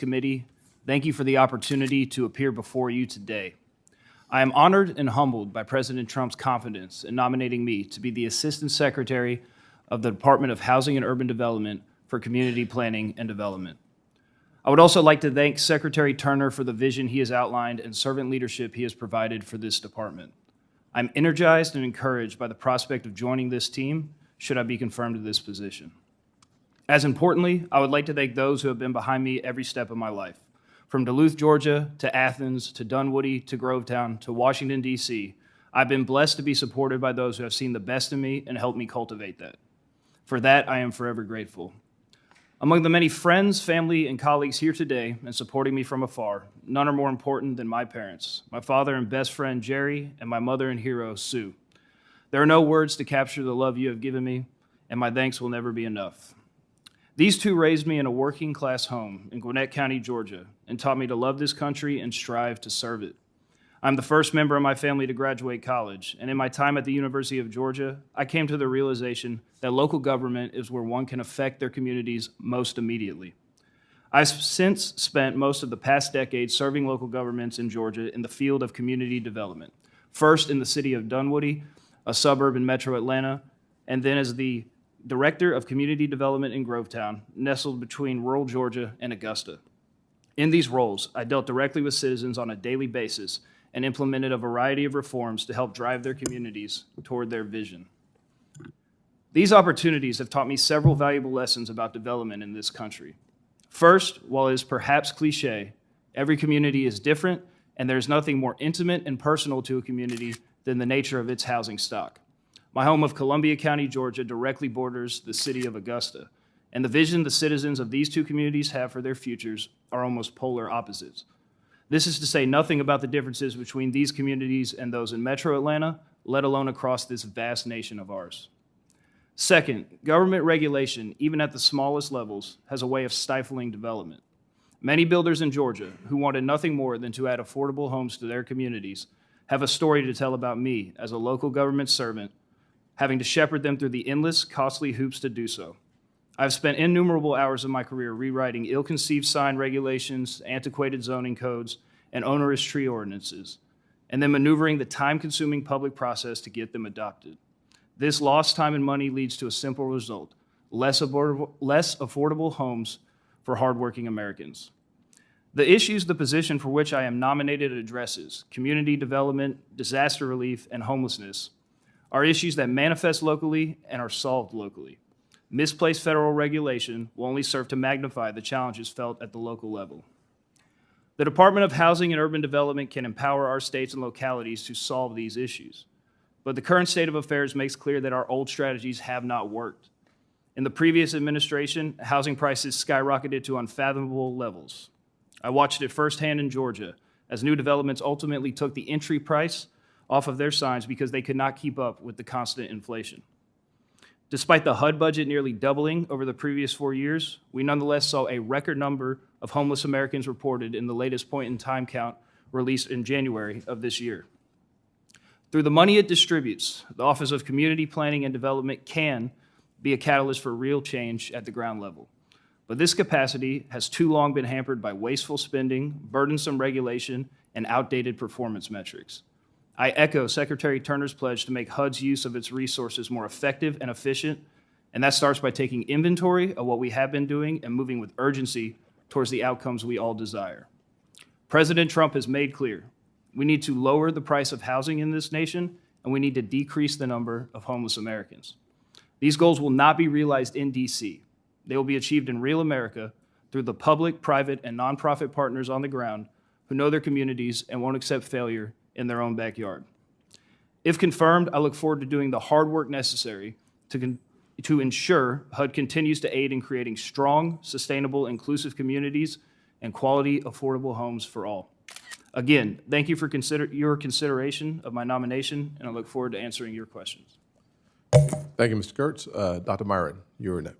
committee, thank you for the opportunity to appear before you today. I am honored and humbled by President Trump's confidence in nominating me to be the Assistant Secretary of the Department of Housing and Urban Development for Community Planning and Development. I would also like to thank Secretary Turner for the vision he has outlined and servant leadership he has provided for this department. I'm energized and encouraged by the prospect of joining this team should I be confirmed to this position. As importantly, I would like to thank those who have been behind me every step of my life. From Duluth, Georgia, to Athens, to Dunwoody, to Grovetown, to Washington, D.C., I've been blessed to be supported by those who have seen the best in me and helped me cultivate that. For that, I am forever grateful. Among the many friends, family, and colleagues here today and supporting me from afar, none are more important than my parents, my father and best friend, Jerry, and my mother and hero, Sue. There are no words to capture the love you have given me, and my thanks will never be enough. These two raised me in a working-class home in Gwinnett County, Georgia, and taught me to love this country and strive to serve it. I'm the first member of my family to graduate college, and in my time at the University of Georgia, I came to the realization that local government is where one can affect their communities most immediately. I've since spent most of the past decade serving local governments in Georgia in the field of community development, first in the city of Dunwoody, a suburb in metro Atlanta, and then as the Director of Community Development in Grovetown, nestled between rural Georgia and Augusta. In these roles, I dealt directly with citizens on a daily basis and implemented a variety of reforms to help drive their communities toward their vision. These opportunities have taught me several valuable lessons about development in this country. First, while it is perhaps cliche, every community is different, and there is nothing more intimate and personal to a community than the nature of its housing stock. My home of Columbia County, Georgia, directly borders the city of Augusta, and the vision the citizens of these two communities have for their futures are almost polar opposites. This is to say nothing about the differences between these communities and those in metro Atlanta, let alone across this vast nation of ours. Second, government regulation, even at the smallest levels, has a way of stifling development. Many builders in Georgia, who wanted nothing more than to add affordable homes to their communities, have a story to tell about me as a local government servant, having to shepherd them through the endless, costly hoops to do so. I've spent innumerable hours of my career rewriting ill-conceived sign regulations, antiquated zoning codes, and onerous tree ordinances, and then maneuvering the time-consuming public process to get them adopted. This lost time and money leads to a simple result: less affordable homes for hardworking Americans. The issues the position for which I am nominated addresses, community development, disaster relief, and homelessness, are issues that manifest locally and are solved locally. Misplaced federal regulation will only serve to magnify the challenges felt at the local level. The Department of Housing and Urban Development can empower our states and localities to solve these issues. But the current state of affairs makes clear that our old strategies have not worked. In the previous administration, housing prices skyrocketed to unfathomable levels. I watched it firsthand in Georgia as new developments ultimately took the entry price off of their signs because they could not keep up with the constant inflation. Despite the HUD budget nearly doubling over the previous 4 years, we nonetheless saw a record number of homeless Americans reported in the latest point-in-time count released in January of this year. Through the money it distributes, the Office of Community Planning and Development can be a catalyst for real change at the ground level. But this capacity has too long been hampered by wasteful spending, burdensome regulation, and outdated performance metrics. I echo Secretary Turner's pledge to make HUD's use of its resources more effective and efficient, and that starts by taking inventory of what we have been doing and moving with urgency towards the outcomes we all desire. President Trump has made clear we need to lower the price of housing in this nation, and we need to decrease the number of homeless Americans. These goals will not be realized in D.C. They will be achieved in real America through the public, private, and nonprofit partners on the ground who know their communities and won't accept failure in their own backyard. If confirmed, I look forward to doing the hard work necessary to ensure HUD continues to aid in creating strong, sustainable, inclusive communities and quality, affordable homes for all. Again, thank you for your consideration of my nomination, and I look forward to answering your questions. Thank you, Mr. Kurtz. Dr. Myron, you're next.